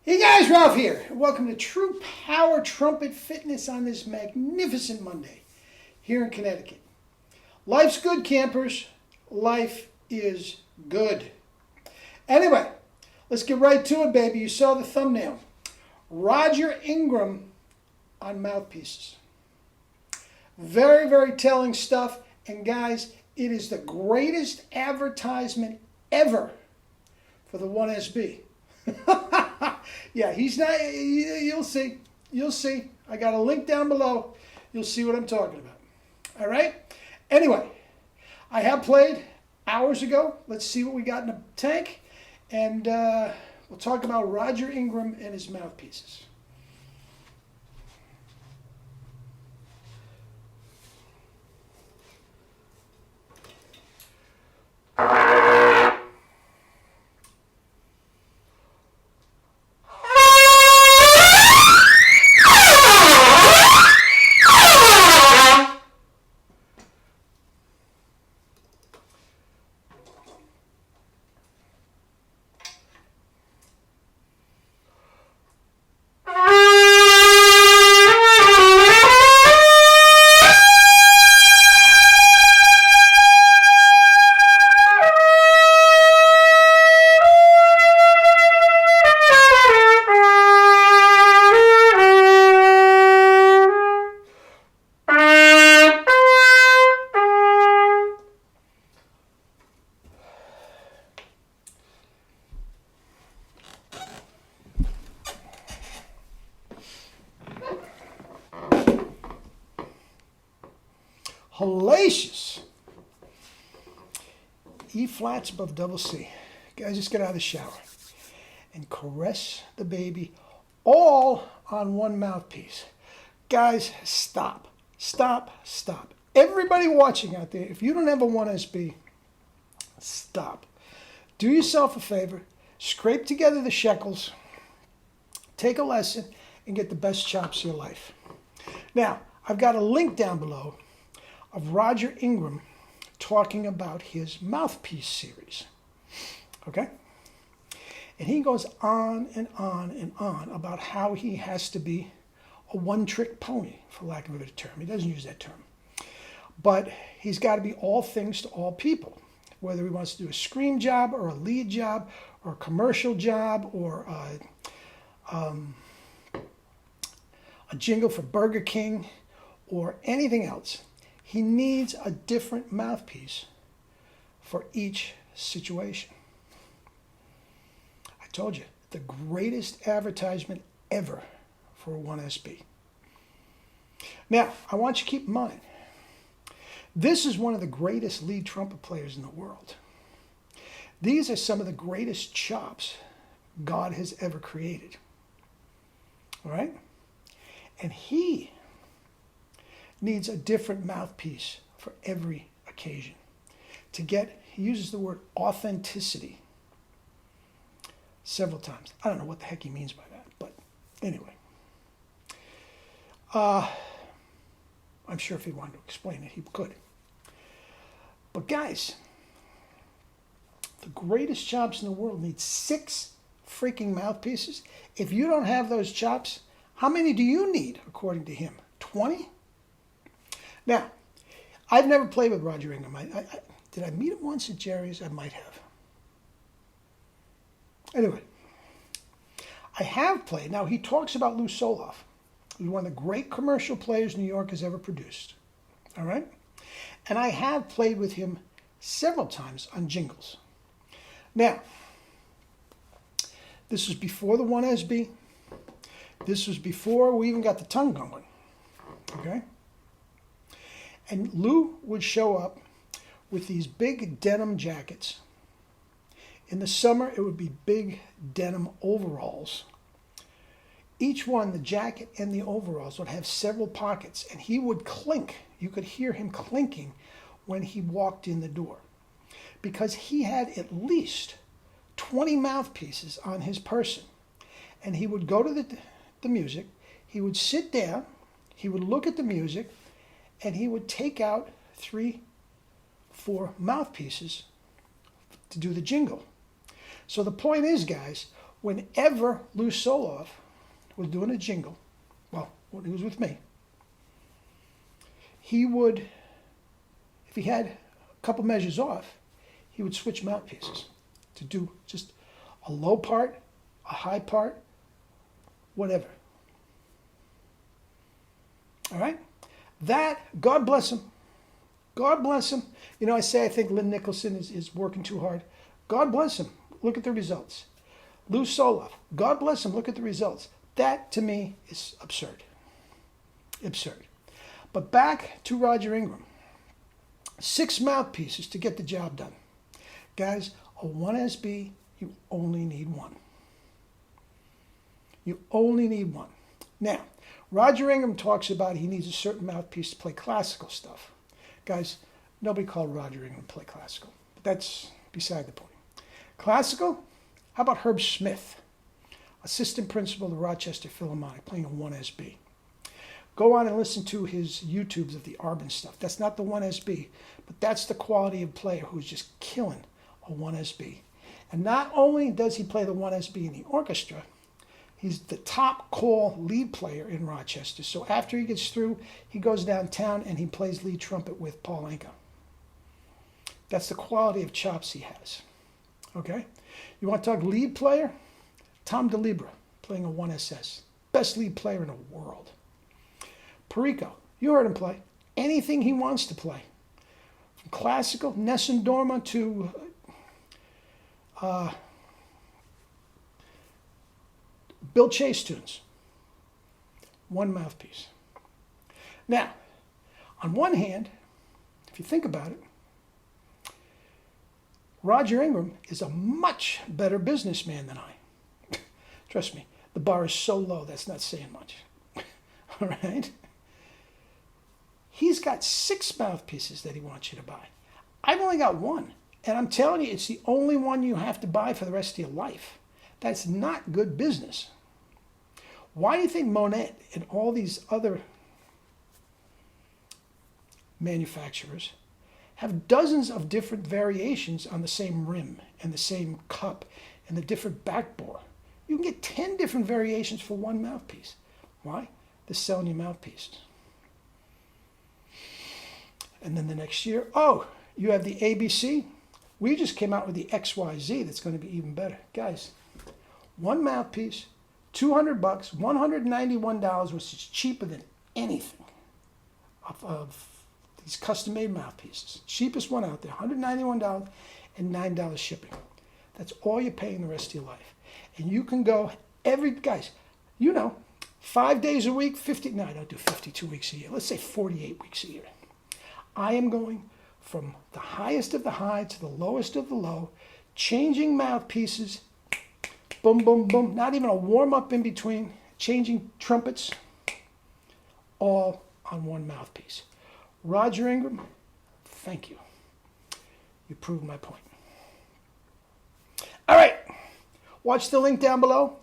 Hey guys, Ralph here. Welcome to True Power Trumpet Fitness on this magnificent Monday here in Connecticut. Life's good, campers. Life is good. Anyway, let's get right to it, baby. You saw the thumbnail. Roger Ingram on Mouthpieces. Very, very telling stuff. And guys, it is the greatest advertisement ever for the 1SB. Yeah, he's not, you'll see. You'll see. I got a link down below. You'll see what I'm talking about. All right? Anyway, I have played hours ago. Let's see what we got in the tank. And we'll talk about Roger Ingram and his Mouthpieces. Hellacious. E flats above double C. Guys, just get out of the shower and caress the baby all on one mouthpiece. Guys, stop. Stop. Stop. Everybody watching out there, if you don't have a 1SB, stop. Do yourself a favor. Scrape together the shekels. Take a lesson and get the best chops of your life. Now, I've got a link down below of Roger Ingram talking about his Mouthpiece series. Okay? And he goes on and on and on about how he has to be a one-trick pony, for lack of a better term. He doesn't use that term. But he's got to be all things to all people, whether he wants to do a scream job or a lead job or a commercial job or a jingle for Burger King or anything else. He needs a different mouthpiece for each situation. I told you, the greatest advertisement ever for a 1SB. Now, I want you to keep in mind, this is one of the greatest lead trumpet players in the world. These are some of the greatest chops God has ever created. All right? And he needs a different mouthpiece for every occasion. To get, he uses the word authenticity several times. I don't know what the heck he means by that, but anyway. I'm sure if he wanted to explain it, he could. But guys, the greatest chops in the world need 6 freaking mouthpieces. If you don't have those chops, how many do you need, according to him? 20? Now, I've never played with Roger Ingram. Did I meet him once at Jerry's? I might have. Anyway, I have played. Now, he talks about Lou Soloff, who's one of the great commercial players New York has ever produced. All right? And I have played with him several times on jingles. Now, this was before the 1SB. This was before we even got the tongue going. Okay? And Lou would show up with these big denim jackets. In the summer, it would be big denim overalls. Each one, the jacket and the overalls, would have several pockets, and he would clink. You could hear him clinking when he walked in the door, because he had at least 20 mouthpieces on his person. And he would go to the music, he would sit down, he would look at the music, and he would take out 3, 4 mouthpieces to do the jingle. So the point is, guys, Whenever Lou Soloff was doing a jingle, well, when he was with me, he would, if he had a couple measures off, he would switch mouthpieces to do just a low part, a high part, whatever. All right? That, God bless him. God bless him. You know, I think Lynn Nicholson is working too hard. God bless him. Look at the results. Lou Soloff, God bless him. Look at the results. That, to me, is absurd. Absurd. But back to Roger Ingram. 6 mouthpieces to get the job done. Guys, a 1SB, you only need one. You only need one. Now, Roger Ingram talks about he needs a certain mouthpiece to play classical stuff. Guys, nobody called Roger Ingram to play classical. But that's beside the point. Classical? How about Herb Smith, assistant principal of the Rochester Philharmonic, playing a 1SB? Go on and listen to his YouTubes of the Arbin stuff. That's not the 1SB, but that's the quality of player who's just killing a 1SB. And not only does he play the 1SB in the orchestra, he's the top call lead player in Rochester. So after he gets through, he goes downtown and he plays lead trumpet with Paul Anka. That's the quality of chops he has. Okay? You want to talk lead player? Tom DeLibra, playing a 1SS. Best lead player in the world. Perico, you heard him play. Anything he wants to play. From classical, Nessun Dorma to Bill Chase tunes. One mouthpiece. Now, on one hand, if you think about it, Roger Ingram is a much better businessman than I. Trust me, the bar is so low, that's not saying much. All right? He's got 6 mouthpieces that he wants you to buy. I've only got one. And I'm telling you, it's the only one you have to buy for the rest of your life. That's not good business. Why do you think Monet and all these other manufacturers have dozens of different variations on the same rim and the same cup and the different back bore? You can get 10 different variations for one mouthpiece. Why? They're selling you mouthpieces. And then the next year, oh, you have the ABC. We just came out with the XYZ that's going to be even better. Guys, one mouthpiece, $200, $191, which is cheaper than anything of these custom-made mouthpieces. Cheapest one out there, $191 and $9 shipping. That's all you're paying the rest of your life. And you can go guys, 5 days a week, I don't do 52 weeks a year. Let's say 48 weeks a year. I am going from the highest of the high to the lowest of the low, changing mouthpieces, boom, boom, boom, not even a warm-up in between, changing trumpets, all on one mouthpiece. Roger Ingram, thank you. You proved my point. All right, watch the link down below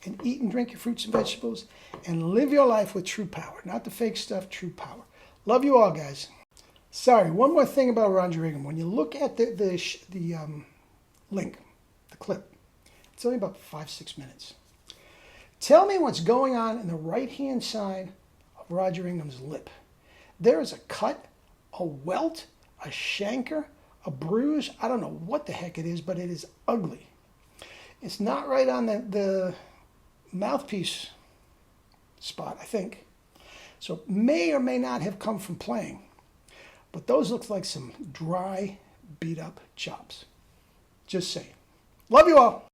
and eat and drink your fruits and vegetables and live your life with true power, not the fake stuff, true power. Love you all, guys. Sorry, one more thing about Roger Ingram. When you look at the link, the clip, it's only about 5-6 minutes. Tell me what's going on in the right-hand side of Roger Ingram's lip. There is a cut, a welt, a chancre, a bruise. I don't know what the heck it is, but it is ugly. It's not right on the mouthpiece spot, I think. So it may or may not have come from playing. But those look like some dry, beat-up chops. Just saying. Love you all.